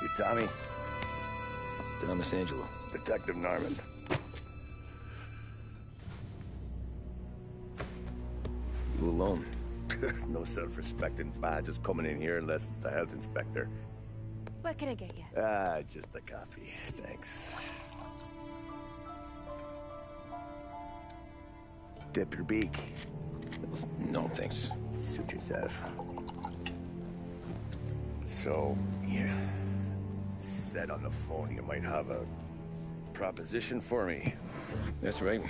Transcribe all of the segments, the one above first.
You Tommy? Thomas Angelo. Detective Norman. You alone? No self-respecting badges coming in here unless it's the health inspector. What can I get you? Just a coffee. Thanks. Dip your beak. No, thanks. Suit yourself. So, you said on the phone you might have a proposition for me. That's right.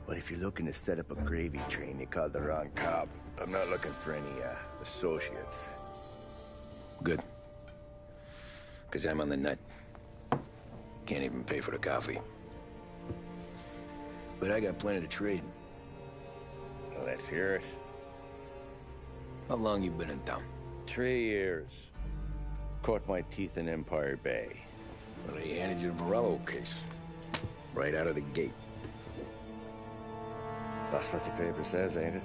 Well, if you're looking to set up a gravy train, you called the wrong cop. I'm not looking for any, associates. Good. Because I'm on the nut. Can't even pay for the coffee. But I got plenty to trade. Well, let's hear it. How long you been in town? 3 years. Caught my teeth in Empire Bay. Well, they handed you the Morello case. Right out of the gate. That's what the paper says, ain't it?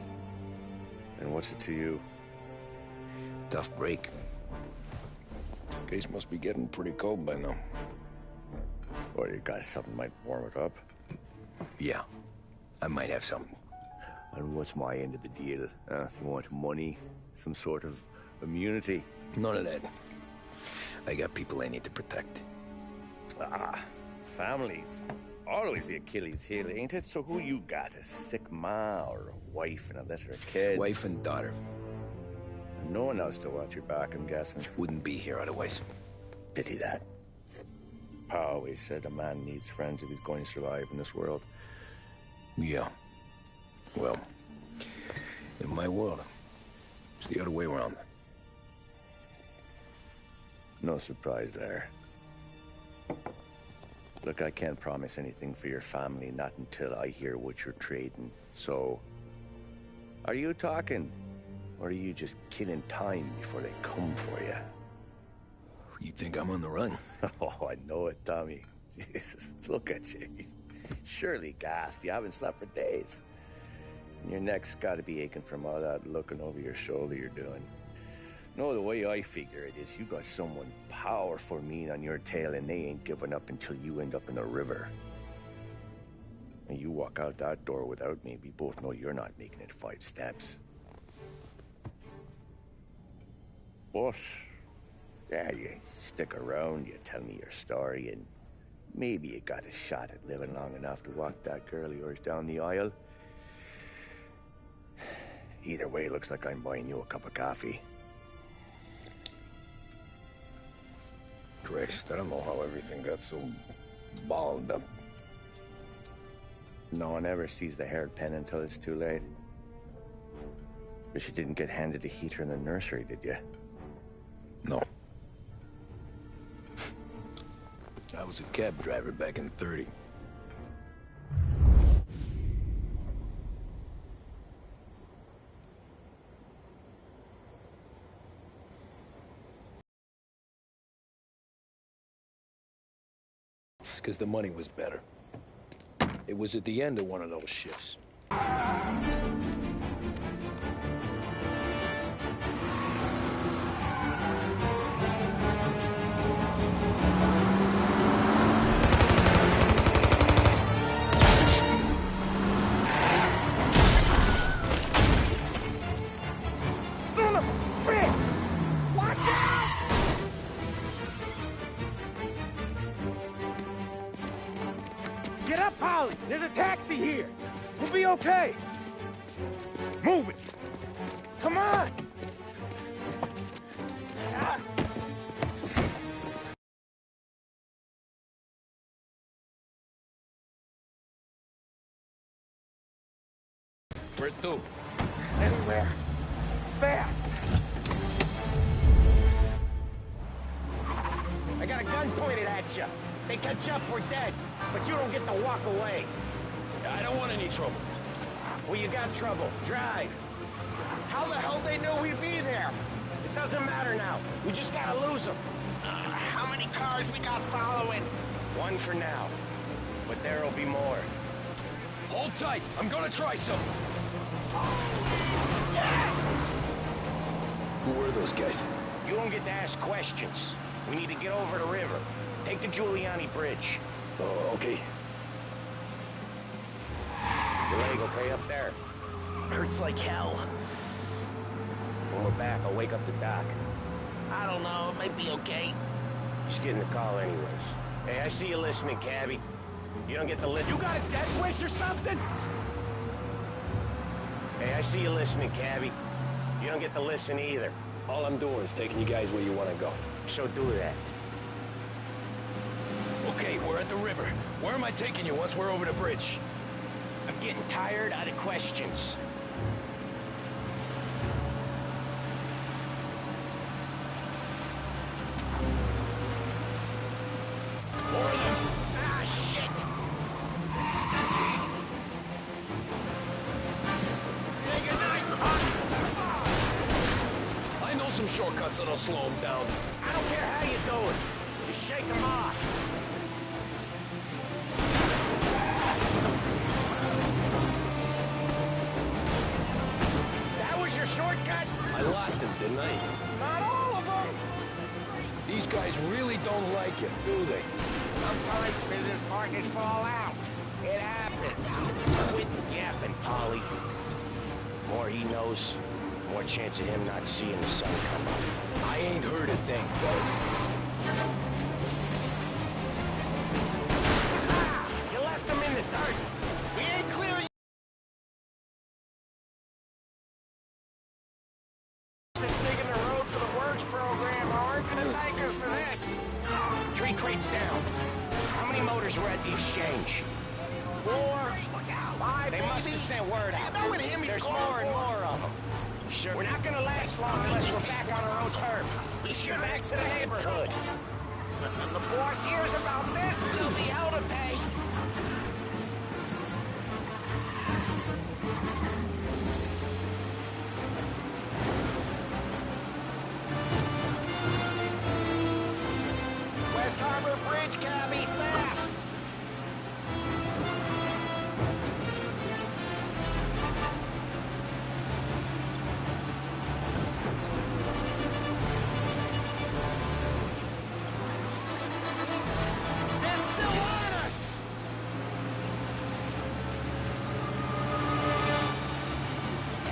And what's it to you? Tough break. Case must be getting pretty cold by now. Or you got something might warm it up? Yeah, I might have something. And what's my end of the deal? You want money? Some sort of immunity? None of that. I got people I need to protect. Families. Always the Achilles heel, ain't it? So who you got? A sick ma or a wife and a litter of kids? Wife and daughter. And no one else to watch your back, I'm guessing. Wouldn't be here otherwise. Pity that. Pa always said a man needs friends if he's going to survive in this world. Yeah. Well, in my world, it's the other way around. No surprise there. Look, I can't promise anything for your family, not until I hear what you're trading. So, are you talking? Or are you just killing time before they come for you? You think I'm on the run? Oh, I know it, Tommy. Jesus, look at you. Surely gassed. You haven't slept for days. And your neck's got to be aching from all that looking over your shoulder you're doing. No, the way I figure it is you got someone powerful mean on your tail and they ain't giving up until you end up in the river. And you walk out that door without me, we both know you're not making it 5 steps. But, yeah, you stick around, you tell me your story, and maybe you got a shot at living long enough to walk that girl of yours down the aisle. Either way, looks like I'm buying you a cup of coffee. Christ, I don't know how everything got so balled up. No one ever sees the haired pen until it's too late. But you didn't get handed a heater in the nursery, did you? No. I was a cab driver back in '30. Because the money was better. It was at the end of one of those shifts. Son of a bitch! Watch out! Get up, Holly! There's a taxi here! We'll be okay! Move it! Come on! Ah. Where to? Anywhere. Fast! I got a gun pointed at you. They catch up, we're dead. But you don't get to walk away. I don't want any trouble. Well, you got trouble. Drive. How the hell they know we'd be there? It doesn't matter now. We just gotta lose them. How many cars we got following? One for now. But there'll be more. Hold tight. I'm gonna try something. Who were those guys? You don't get to ask questions. We need to get over the river. Take the Giuliani Bridge. Oh, okay. Your leg okay up there? Hurts like hell. When we're back, I'll wake up the doc. I don't know, it might be okay. Just getting the call anyways. Hey, I see you listening, cabbie. You don't get the list. You got a death wish or something? Hey, I see you listening, cabbie. You don't get to listen either. All I'm doing is taking you guys where you want to go. So do that. Okay, we're at the river. Where am I taking you once we're over the bridge? I'm getting tired out of questions. Ah, shit! Say goodnight, Pop! I know some shortcuts that'll slow them down. I don't care how you do it. Just shake them off. That was your shortcut? I lost him, didn't I? Not all of them. These guys really don't like you, do they? Sometimes business partners fall out. It happens. Quit yapping, Polly. More he knows, more chance of him not seeing the sun come up. I ain't heard a thing, fellas. Ah! You left him in the dirt. We ain't clear yet. Just digging the road for the works program aren't gonna thank us for this. 3 crates down. How many motors were at the exchange? 4. 5. They must have sent word out. Knowing him, he's There's going more and for- more of them. Sure. We're not gonna last long unless we're back on our own turf. We should Get back to the neighborhood. When the boss hears about this, there'll be hell to pay. West Harbor Bridge, cabbie, fast! They're still on us!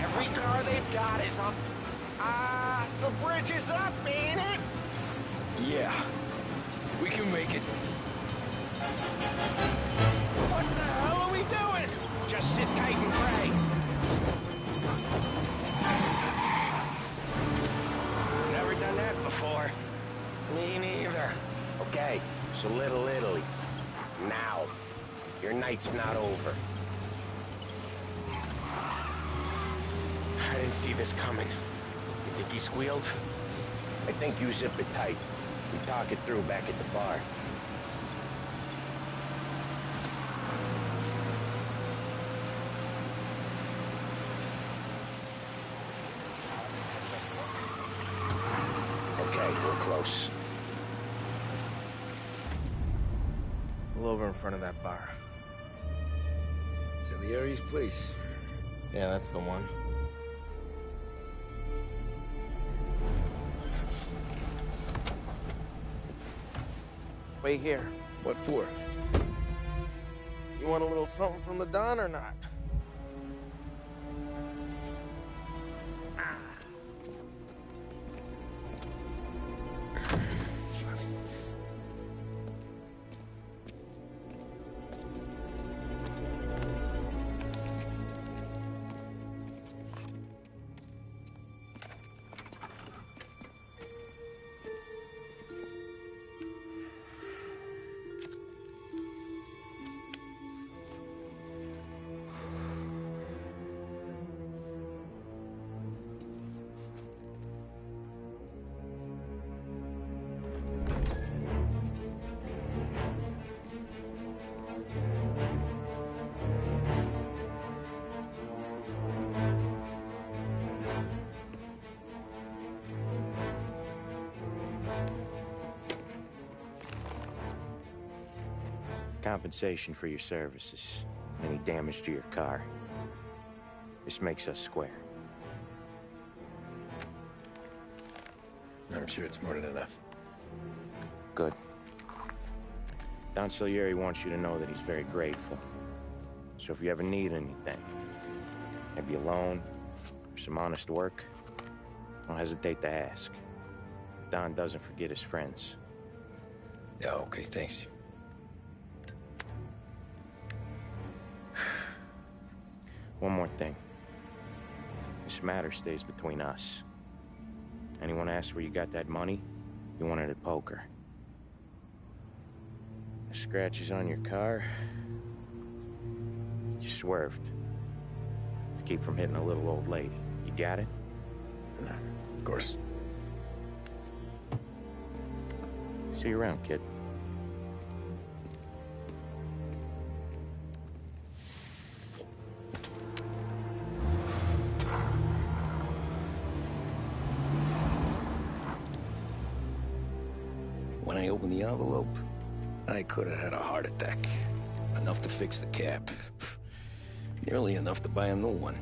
Every car they've got is up. The bridge is up, ain't it? Yeah. We can make it. What the hell are we doing? Just sit tight and pray. Never done that before. Me neither. Okay, so Little Italy. Now. Your night's not over. I didn't see this coming. You think he squealed? I think you zip it tight. We talk it through back at the bar. Okay, we're close. Pull over in front of that bar. Salieri's place. Yeah, that's the one. Wait here. What for? You want a little something from the Don or not? Compensation for your services. Any damage to your car. This makes us square. I'm sure it's more than enough. Good. Don Salieri wants you to know that he's very grateful. So if you ever need anything, maybe a loan or some honest work, don't hesitate to ask. Don doesn't forget his friends. Yeah, okay, thanks. One more thing. This matter stays between us. Anyone asks where you got that money, you won it at poker. The scratches on your car, you swerved to keep from hitting a little old lady. You got it? Nah, of course. See you around, kid. When I opened the envelope, I could have had a heart attack. Enough to fix the cap. Nearly enough to buy a new one.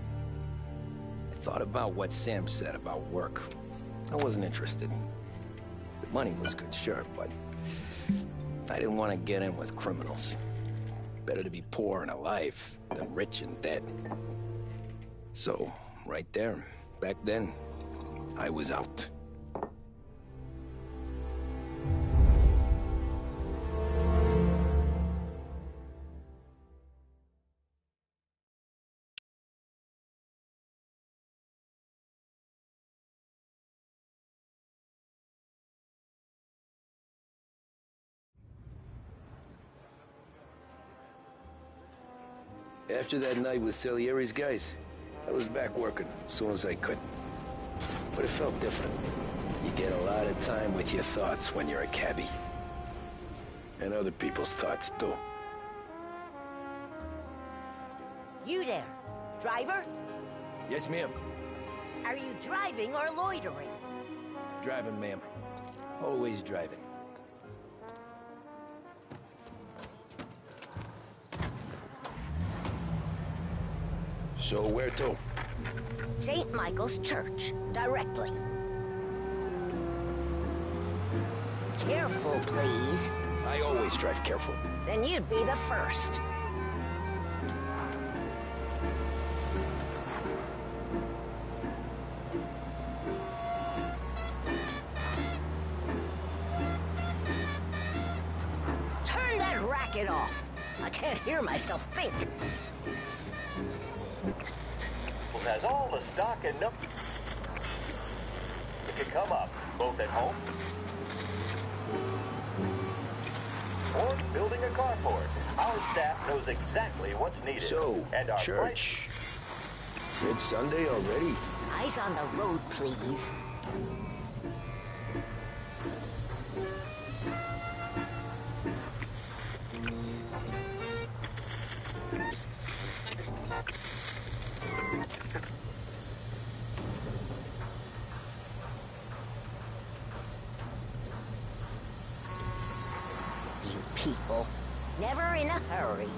I thought about what Sam said about work. I wasn't interested. The money was good, sure, but I didn't want to get in with criminals. Better to be poor and alive than rich and dead. So, right there, back then, I was out. After that night with Salieri's guys, I was back working as soon as I could. But it felt different. You get a lot of time with your thoughts when you're a cabbie. And other people's thoughts, too. You there, driver? Yes, ma'am. Are you driving or loitering? Driving, ma'am. Always driving. So where to? St. Michael's Church, directly. Careful, please. I always drive careful. Then you'd be the first. Turn that racket off. I can't hear myself think. Has all the stock and it can come up, both at home or building a carport. Our staff knows exactly what's needed. So, and our church. It's Sunday already? Eyes on the road, please. People, never in a hurry.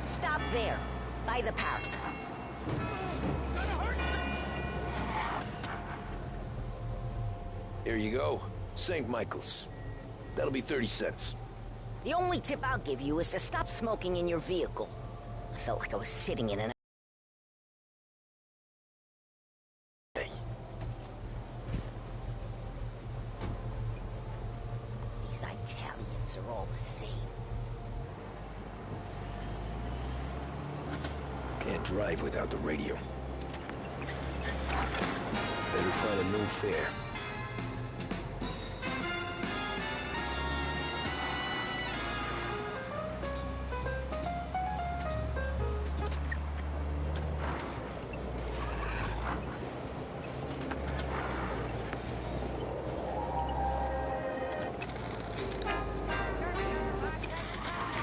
Stop there, by the park. Here you go. St. Michael's. That'll be 30 cents. The only tip I'll give you is to stop smoking in your vehicle. I felt like I was sitting in an... These Italians are all the same. Can't drive without the radio. Better find a new fare.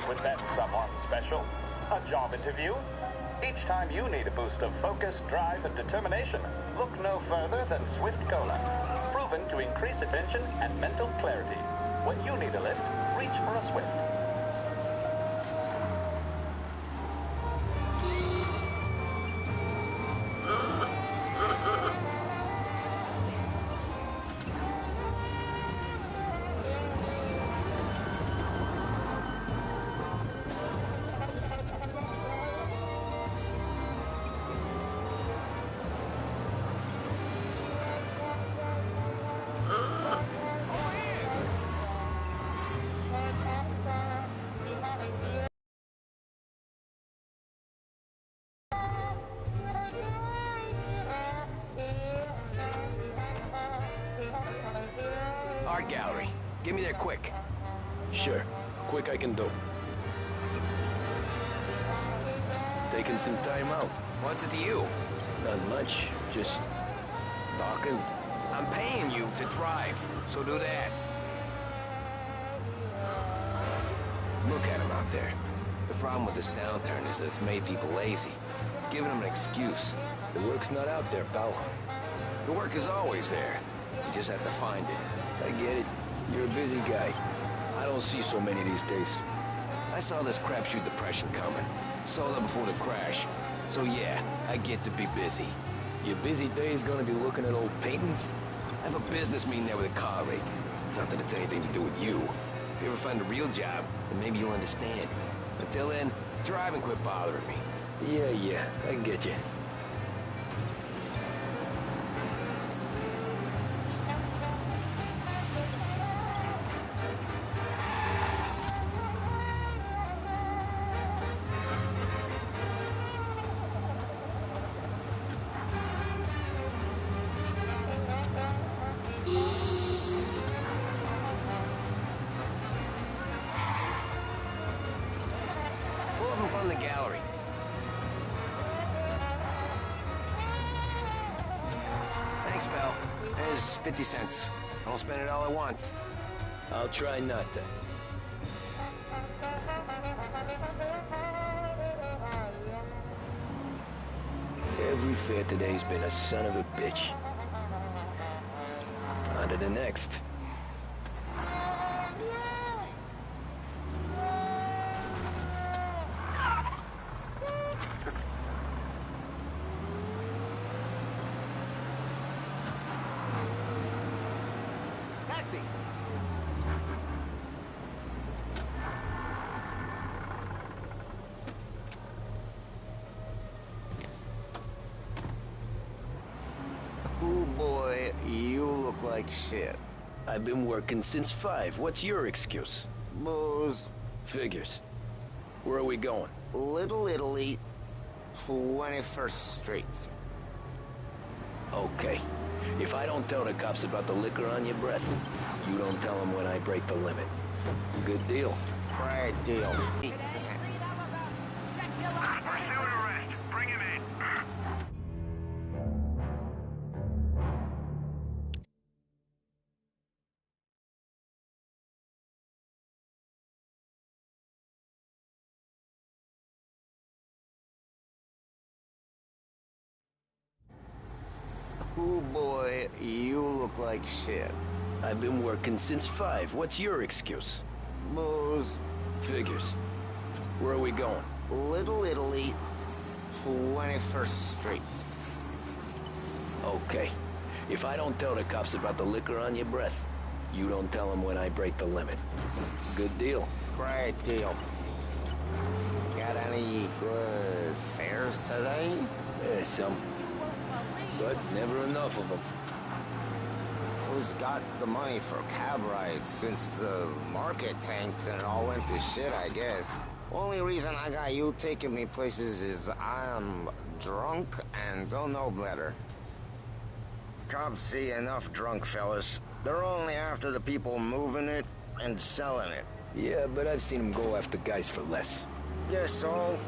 With that someone special, a job interview. Each time you need a boost of focus, drive, and determination, look no further than Swift Cola. Proven to increase attention and mental clarity. When you need a lift, reach for a Swift. Art gallery. Get me there quick. Sure. Quick I can do. Taking some time out. What's it to you? Not much. Just talking. I'm paying you to drive, so do that. Look at him out there. The problem with this downturn is that it's made people lazy, giving them an excuse. The work's not out there, pal. The work is always there. You just have to find it. I get it. You're a busy guy. I don't see so many these days. I saw this crapshoot depression coming. Sold up before the crash. So yeah, I get to be busy. Your busy day's gonna be looking at old paintings? I have a business meeting there with a colleague. Not that it's anything to do with you. If you ever find a real job, then maybe you'll understand. Until then, drive and quit bothering me. Yeah, I get you. Pull up in front of the gallery. Thanks, pal. There's 50 cents. Don't spend it all at once. I'll try not to. Every fare today's been a son of a bitch. On to the next. Taxi! Ooh, boy, you look like shit. I've been working since 5. What's your excuse? Booze, Figures. Where are we going? Little Italy, 21st Street. Okay. If I don't tell the cops about the liquor on your breath, you don't tell them when I break the limit. Good deal. Right deal. Ooh, boy, you look like shit. I've been working since 5. What's your excuse? Booze, Figures. Where are we going? Little Italy, 21st Street. Okay. If I don't tell the cops about the liquor on your breath, you don't tell them when I break the limit. Good deal. Great deal. Got any good fares today? Some. But never enough of them. Who's got the money for cab rides since the market tanked and it all went to shit, I guess? Only reason I got you taking me places is I'm drunk and don't know better. Cops see enough drunk fellas. They're only after the people moving it and selling it. Yeah, but I've seen them go after guys for less. Yes, so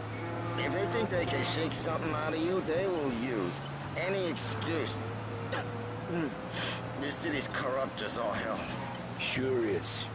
if they think they can shake something out of you, they will use any excuse. This city's corrupt as all hell. Sure is.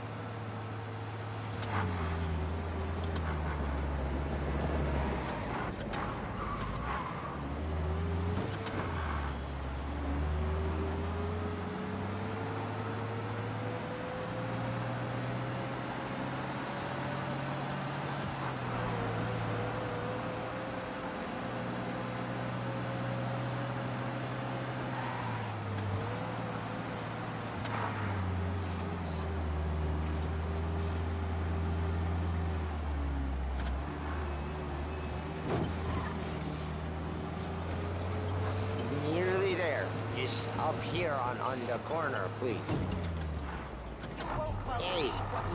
Nearly there. Just up here on the corner, please. Hey,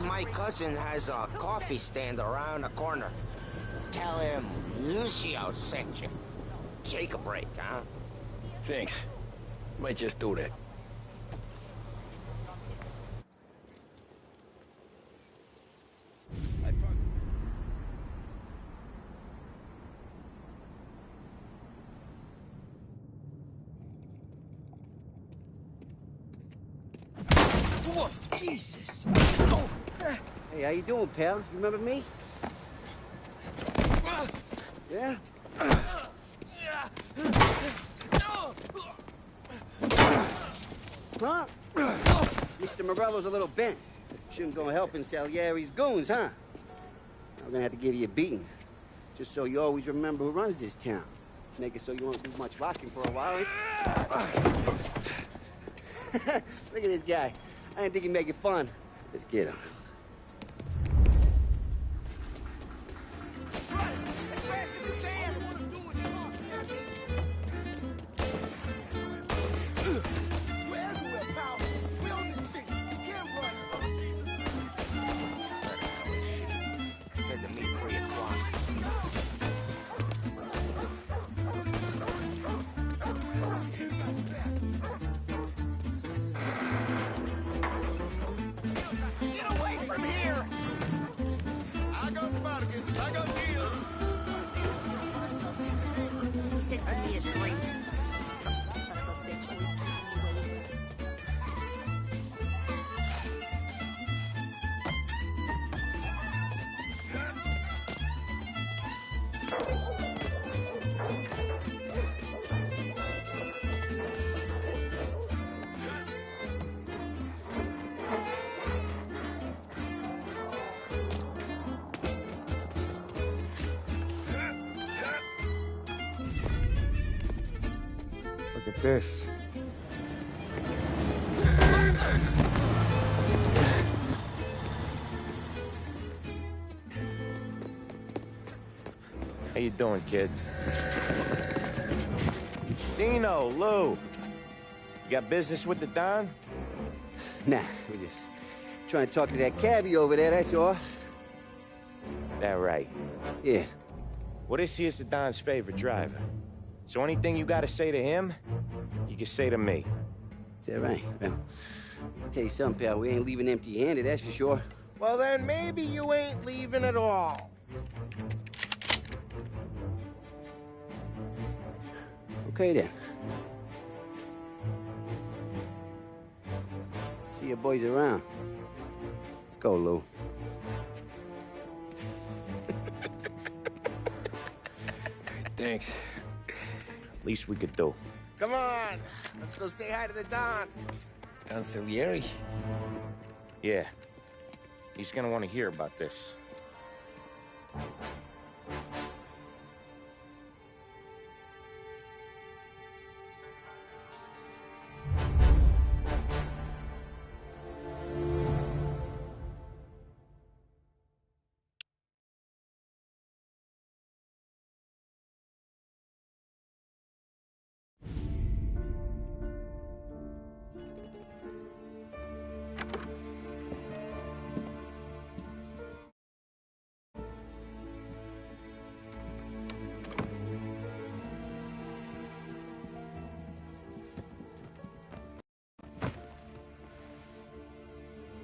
my cousin has a coffee stand around the corner. Tell him Lucio sent you. Take a break, huh? Thanks. Might just do that. Whoa, Jesus! Hey, how you doing, pal? You remember me? Yeah? Huh? Mr. Morello's a little bent. Shouldn't go helping Salieri's goons, huh? I'm gonna have to give you a beating. Just so you always remember who runs this town. Make it so you won't do much rocking for a while. Look at this guy. I didn't think he'd make it fun. Let's get him. Said to meet 3 o'clock. Get away from here! I got bargains, I got deals. He said to me a drink. Son of a bitch, always waiting. Look at this. How you doing, kid? Dino, Lou. You got business with the Don? Nah, we're just trying to talk to that cabbie over there, that's all. That right. Yeah. Well, this here's the Don's favorite driver. So anything you gotta say to him, you can say to me. Is that right? Well, I'll tell you something, pal. We ain't leaving empty-handed, that's for sure. Well, then maybe you ain't leaving at all. Okay, then. See your boys around. Let's go, Lou. Thanks. Least we could do. Come on, let's go say hi to the Don. Don Salieri? Yeah. He's gonna want to hear about this.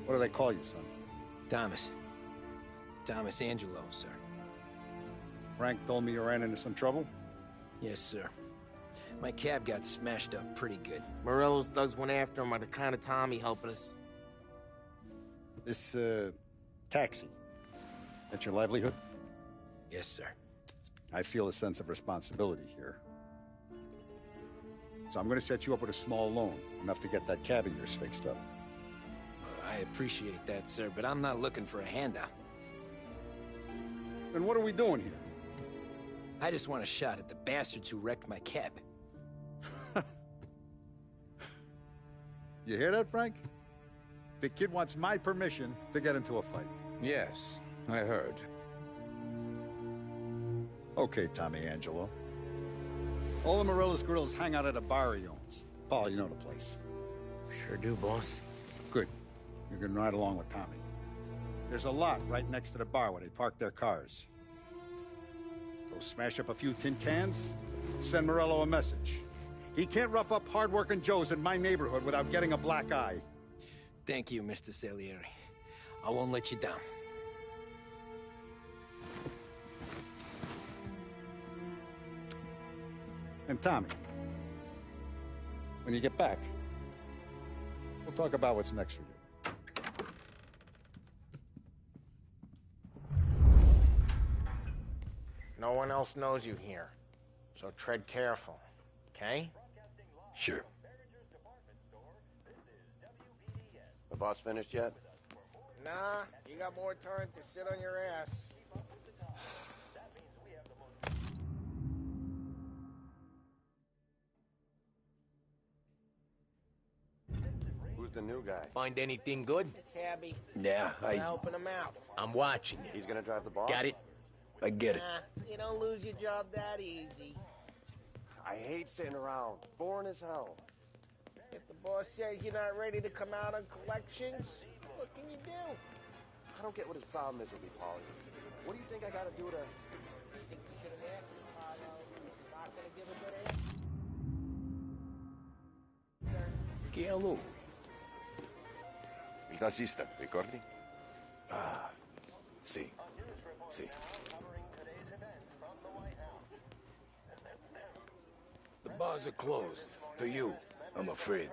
What do they call you, son? Thomas. Thomas Angelo, sir. Frank told me you ran into some trouble? Yes, sir. My cab got smashed up pretty good. Morello's thugs went after him by the kind of Tommy helping us. This, taxi. That's your livelihood? Yes, sir. I feel a sense of responsibility here. So I'm gonna set you up with a small loan, enough to get that cab of yours fixed up. I appreciate that, sir, but I'm not looking for a handout. Then what are we doing here? I just want a shot at the bastards who wrecked my cab. You hear that, Frank? The kid wants my permission to get into a fight. Yes, I heard. Okay, Tommy Angelo. All the Morello's girls hang out at a bar he owns. Paul, you know the place. Sure do, boss. Good. You can ride along with Tommy. There's a lot right next to the bar where they park their cars. Go smash up a few tin cans, send Morello a message. He can't rough up hard-working Joes in my neighborhood without getting a black eye. Thank you, Mr. Salieri. I won't let you down. And Tommy, when you get back, we'll talk about what's next for you. No one else knows you here, so tread careful, okay? Sure. The boss finished yet? Nah, you got more time to sit on your ass. Who's the new guy? Find anything good? Cabby. Yeah, I'm helping him out. I'm watching you. He's gonna drive the boss? Got it? I get it. Nah, you don't lose your job that easy. I hate sitting around. Boring as hell. If the boss says you're not ready to come out on collections, what can you do? I don't get what his problem is with me, Paulie. What do you think I gotta do to... I think you should have asked him, Paulo. He's not gonna give a good answer. Chi è lui? Il tassista, ricordi? Ah, sì. Sì. The bars are closed. For you, I'm afraid.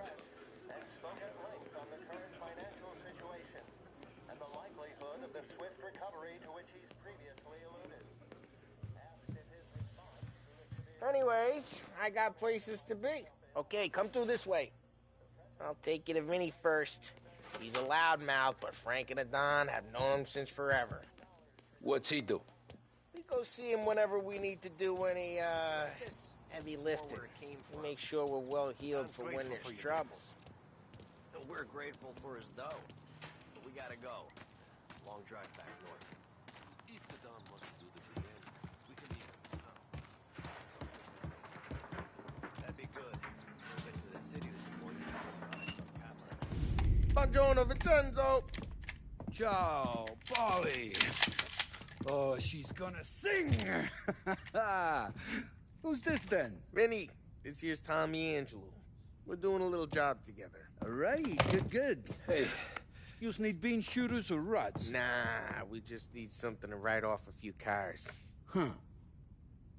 Anyways, I got places to be. Okay, come through this way. I'll take you to Vinny first. He's a loudmouth, but Frank and the Don have known him since forever. What's he do? We go see him whenever we need to do any, heavy lifting. We make sure we're well healed for when there's trouble. We're grateful for his dough. But we gotta go. Long drive back north. If the Don wants to do this again, we can leave. That'd be good. We'll get to the city this morning. Buongiorno, Vincenzo! Ciao, Polly. Oh, she's gonna sing. Who's this then? Vinny, this here's Tommy Angelo. We're doing a little job together. All right, good. Hey, you need bean shooters or rods? Nah, we just need something to write off a few cars. Huh.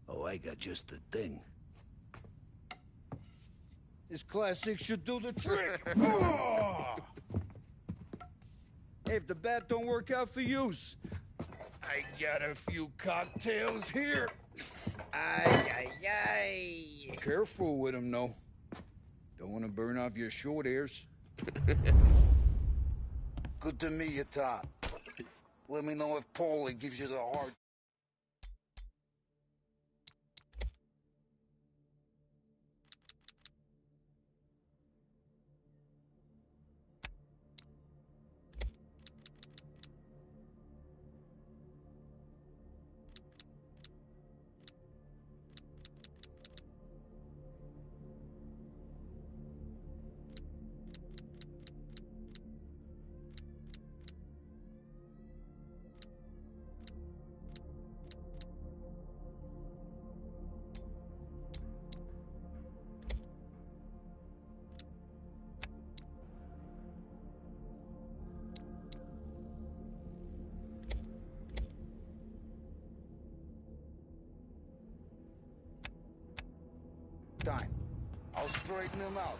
Oh, I got just the thing. This classic should do the trick. Oh! Hey, if the bat don't work out for yous, I got a few cocktails here. Ay. Careful with them, though. Don't want to burn off your short hairs. Good to meet you, Tom. Let me know if Paulie gives you the hard... time. I'll straighten him out.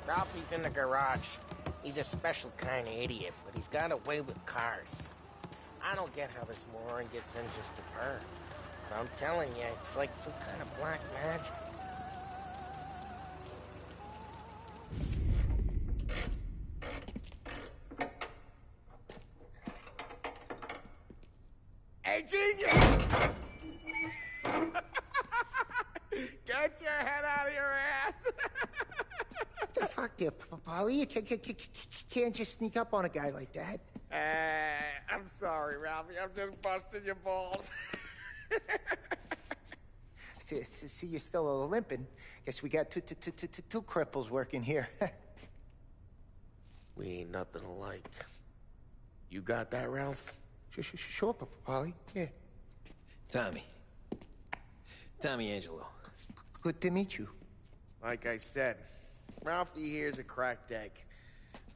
Ralphie's in the garage. He's a special kind of idiot, but he's got a way with cars. I don't get how this moron gets in just to burn. But I'm telling you, it's like some kind of black magic. Hey, genius! Get your head out of your ass! What the fuck there, Polly? You can't just sneak up on a guy like that. I'm sorry, Ralphie. I'm just busting your balls. See, you're still limping. Guess we got two cripples working here. We ain't nothing alike. You got that, Ralph? Sure, Polly. Yeah. Tommy Angelo. Good to meet you. Like I said, Ralphie here's a cracked egg.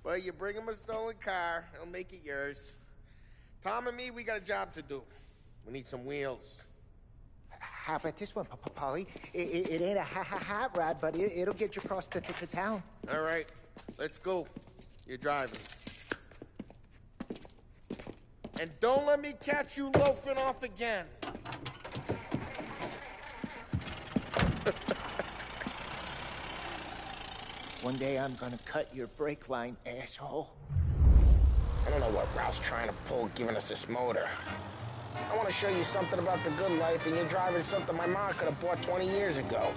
But you bring him a stolen car, he'll make it yours. Tom and me, we got a job to do. We need some wheels. How about this one, Polly? It ain't a hot rod, but it'll get you across to town. All right, let's go. You're driving. And don't let me catch you loafing off again. One day I'm gonna cut your brake line, asshole. I don't know what Ralph's trying to pull giving us this motor. I want to show you something about the good life, and you're driving something my mom could have bought 20 years ago.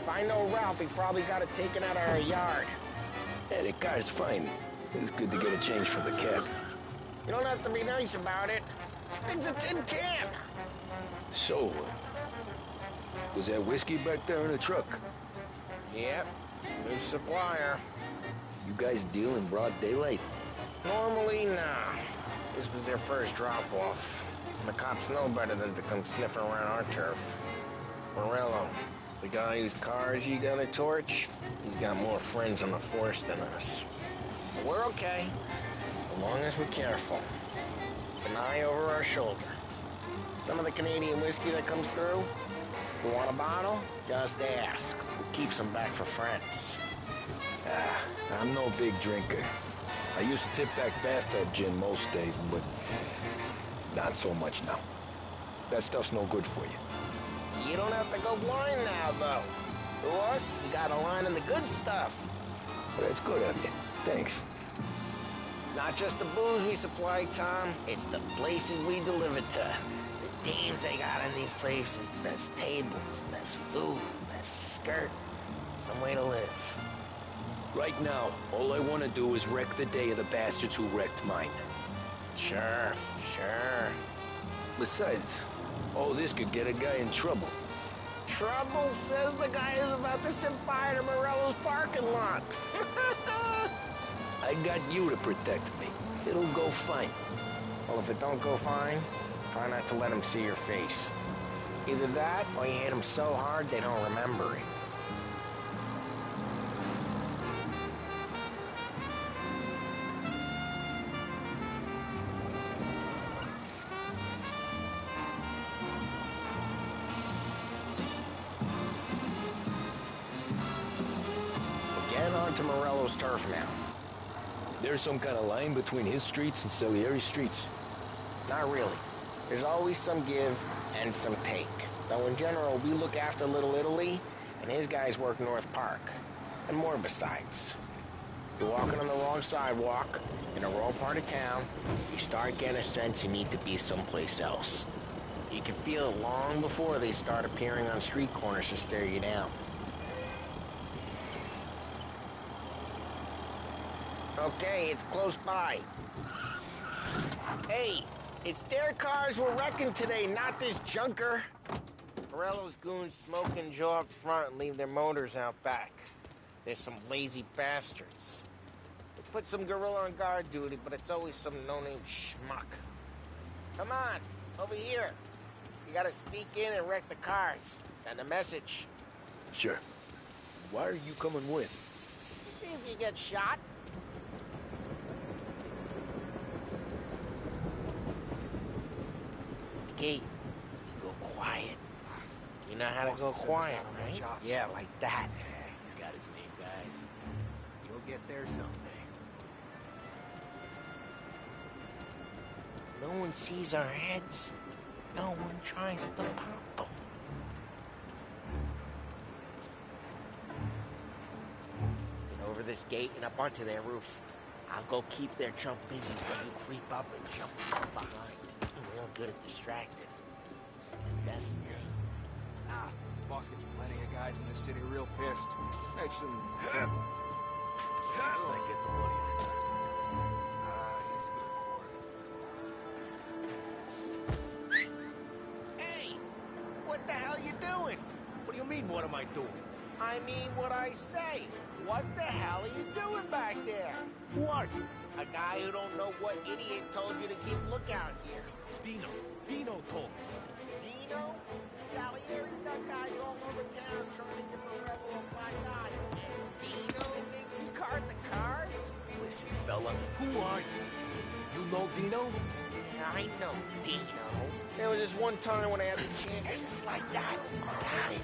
If I know Ralph, he probably got it taken out of our yard. Yeah, the car's fine. It's good to get a change from the cab. You don't have to be nice about it. This thing's a tin can. So, was that whiskey back there in the truck? Yep, new supplier. You guys deal in broad daylight? Normally, nah. This was their first drop-off. The cops know better than to come sniffing around our turf. Morello, the guy whose cars you got a torch, he's got more friends on the force than us. But we're okay, as long as we're careful. An eye over our shoulder. Some of the Canadian whiskey that comes through, you want a bottle? Just ask. We'll keep some back for friends. I'm no big drinker. I used to tip that bathtub gin most days, but not so much now. That stuff's no good for you. You don't have to go blind now, though. For us, you got a line in the good stuff. Well, that's good of you. Thanks. Not just the booze we supply, Tom. It's the places we deliver to. The dames they got in these places. Best tables, best food, best skirt. Some way to live. Right now, all I want to do is wreck the day of the bastards who wrecked mine. Sure. Besides, all this could get a guy in trouble. Trouble, says the guy who's about to set fire to Morello's parking lot. I got you to protect me. It'll go fine. Well, if it don't go fine, try not to let them see your face. Either that, or you hit them so hard they don't remember it. To Morello's turf now. There's some kind of line between his streets and Salieri's streets? Not really. There's always some give and some take. Though in general, we look after Little Italy, and his guys work North Park. And more besides. You're walking on the wrong sidewalk, in a wrong part of town, you start getting a sense you need to be someplace else. You can feel it long before they start appearing on street corners to stare you down. Okay, it's close by. Hey, it's their cars we're wrecking today, not this junker. Morello's goons smoke and jaw up front and leave their motors out back. They're some lazy bastards. They put some gorilla on guard duty, but it's always some no-name schmuck. Come on, over here. You gotta sneak in and wreck the cars. Send a message. Sure. Why are you coming with? To see if you get shot. Okay, you go quiet. You You know how to go quiet, right? Yeah, like that. He's got his main guys. You'll get there someday. No one sees our heads. No one tries to pop them. Get over this gate and up onto their roof. I'll go keep their chump busy while you creep up and jump from behind. I'm real good at distracting. It's the best thing. Boss gets plenty of guys in this city real pissed. Makes them careful. I get the money that does it. He's good for it. Hey! What the hell you doing? What do you mean, what am I doing? I mean what I say. What the hell are you doing back there? Who are you? A guy who don't know what idiot told you to keep lookout here. Dino told me. Dino? Salieri's got guys all over town trying to give a rebel a black eye. And Dino thinks he cart the cars? Listen, fella, who are you? You know Dino? Yeah, I know Dino. There was this one time when I had the chance. Hey, just like that. I got it.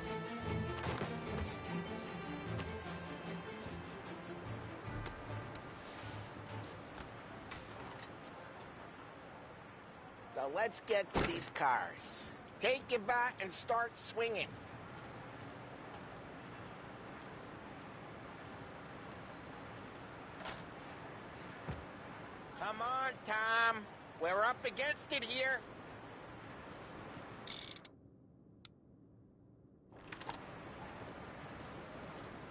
So let's get to these cars. Take it back and start swinging. Come on, Tom. We're up against it here.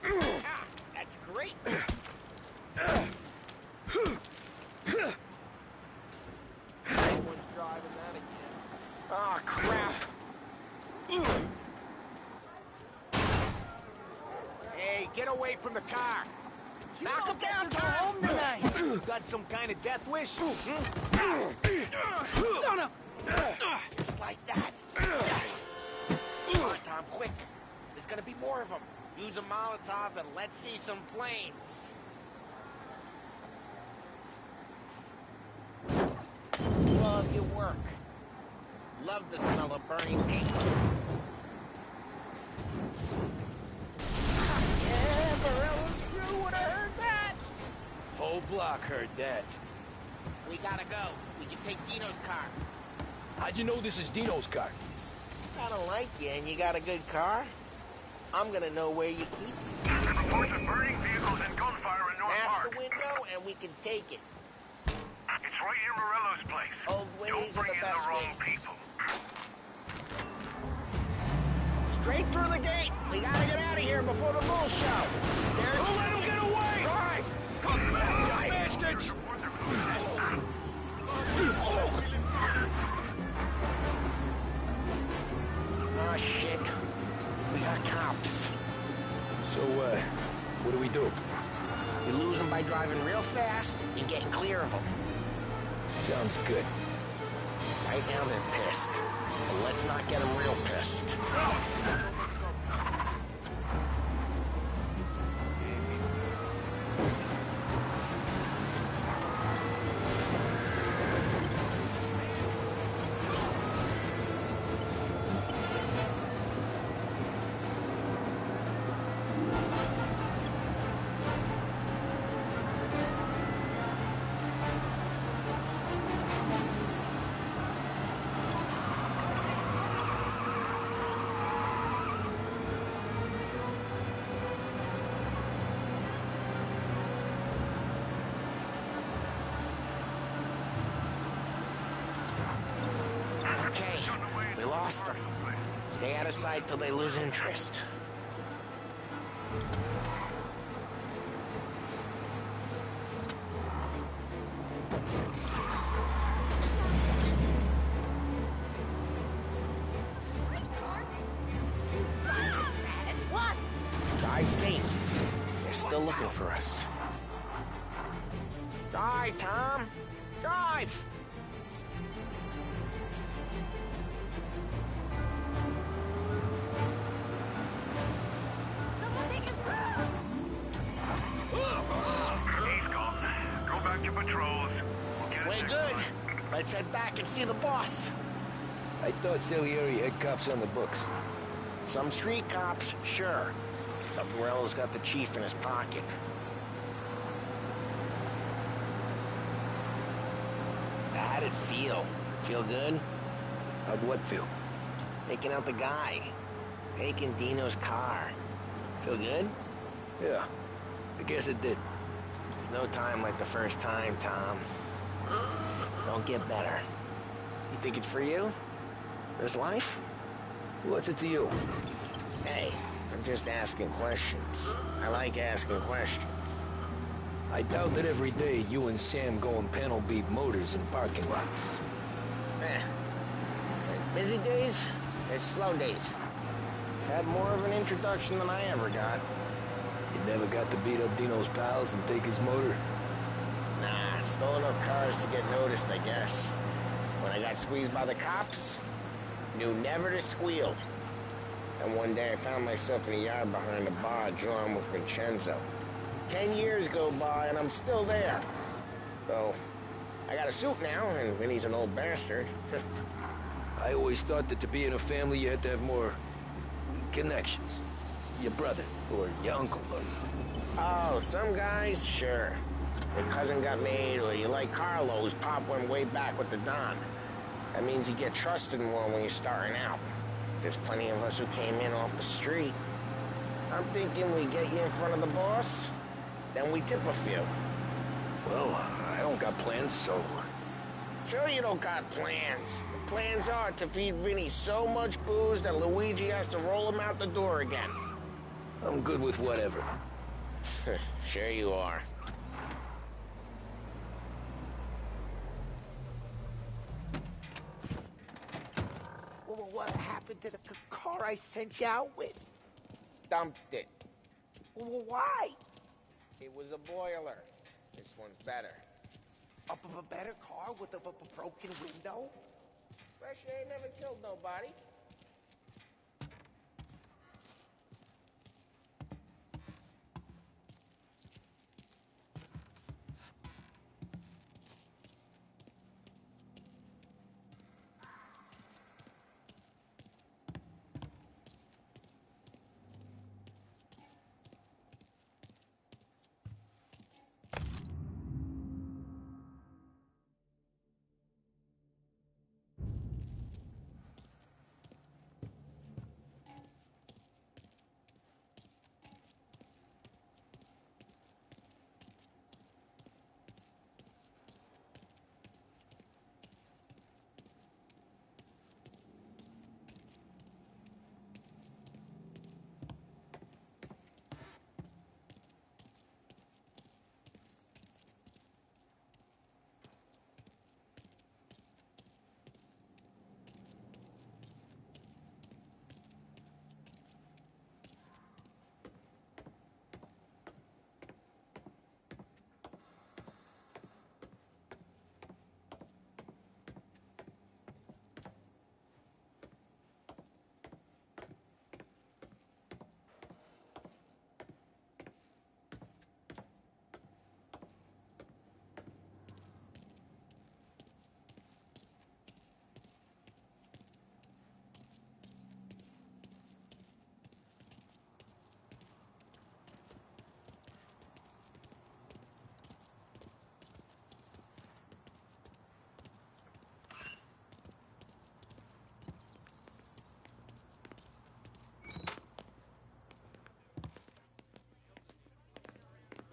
Ah, that's great. Someone's driving that again. Oh, crap. Hey, get away from the car. Knock him down, Tom. Home tonight. Got some kind of death wish? Son of... Just like that. Come on, Tom, quick. There's gonna be more of them. Use a Molotov and let's see some flames. Love your work. Love the smell of burning paint. Yeah, Morello's crew would have heard that. Whole block heard that. We gotta go. We can take Dino's car. How'd you know this is Dino's car? I don't like you and you got a good car. I'm gonna know where you keep it. There's reports of burning vehicles and gunfire in North Smash Park. the window and we can take it. It's right near Morello's place. Old ways Don't are bring the in best the wrong ways. people. Straight through the gate. We gotta get out of here before the bull show. There. Don't let him get away! Drive! Come back, you bastards! Oh, shit. We got cops. So, what do we do? We lose them by driving real fast and getting clear of them. Sounds good. Right now they're pissed. But let's not get them real pissed. Okay, we lost them. Stay out of sight till they lose interest. What? Drive safe. They're still looking for us. Drive, Tom. Drive! He's gone. Go back to patrols. We'll get Way good. Let's head back and see the boss. I thought Salieri had cops on the books. Some street cops, sure. But Morello's got the chief in his pocket. How'd it feel? Feel good? How'd what feel? Taking out the guy. Taking Dino's car. Feel good? Yeah, I guess it did. There's no time like the first time, Tom. Don't get better. You think it's for you? This life? What's it to you? Hey, I'm just asking questions. I like asking questions. I doubt that every day you and Sam go and panel beat motors in parking lots. There's busy days, there's slow days. Had more of an introduction than I ever got. You never got to beat up Dino's pals and take his motor? Nah, stole enough cars to get noticed, I guess. When I got squeezed by the cops, knew never to squeal. And one day I found myself in a yard behind a bar drawn with Vincenzo. 10 years go by and I'm still there. So, I got a suit now, and Vinny's an old bastard. I always thought that to be in a family you had to have more connections. Your brother, or your uncle, or... Oh, some guys, sure. Your cousin got made, or you like Carlos, Pop went way back with the Don. That means you get trusted more when you're starting out. There's plenty of us who came in off the street. I'm thinking we get you in front of the boss, then we tip a few. Well, I don't got plans, so... Sure you don't got plans. The plans are to feed Vinny so much booze that Luigi has to roll him out the door again. I'm good with whatever. Sure you are. Well, what happened to the car I sent you out with? Dumped it. Well, why? It was a boiler. This one's better. A better car with a broken window? Fresh air never killed nobody.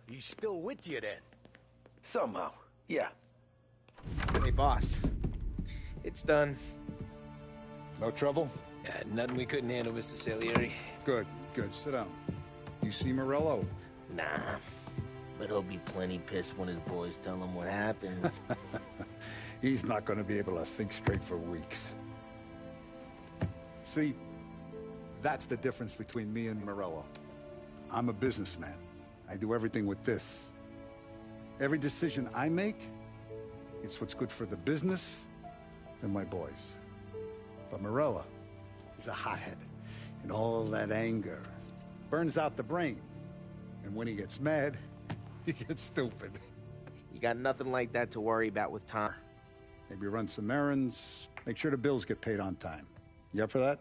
He's still with you then? Somehow, yeah. Hey, boss. It's done. No trouble? Yeah, nothing we couldn't handle, Mr. Salieri. Good, good. Sit down. You see Morello? Nah. But he'll be plenty pissed when his boys tell him what happened. He's not going to be able to think straight for weeks. See, that's the difference between me and Morello. I'm a businessman. I do everything with this. Every decision I make, it's what's good for the business and my boys. But Morello is a hothead, and all that anger burns out the brain. And when he gets mad, he gets stupid. You got nothing like that to worry about with Tom. Maybe run some errands, make sure the bills get paid on time. You up for that?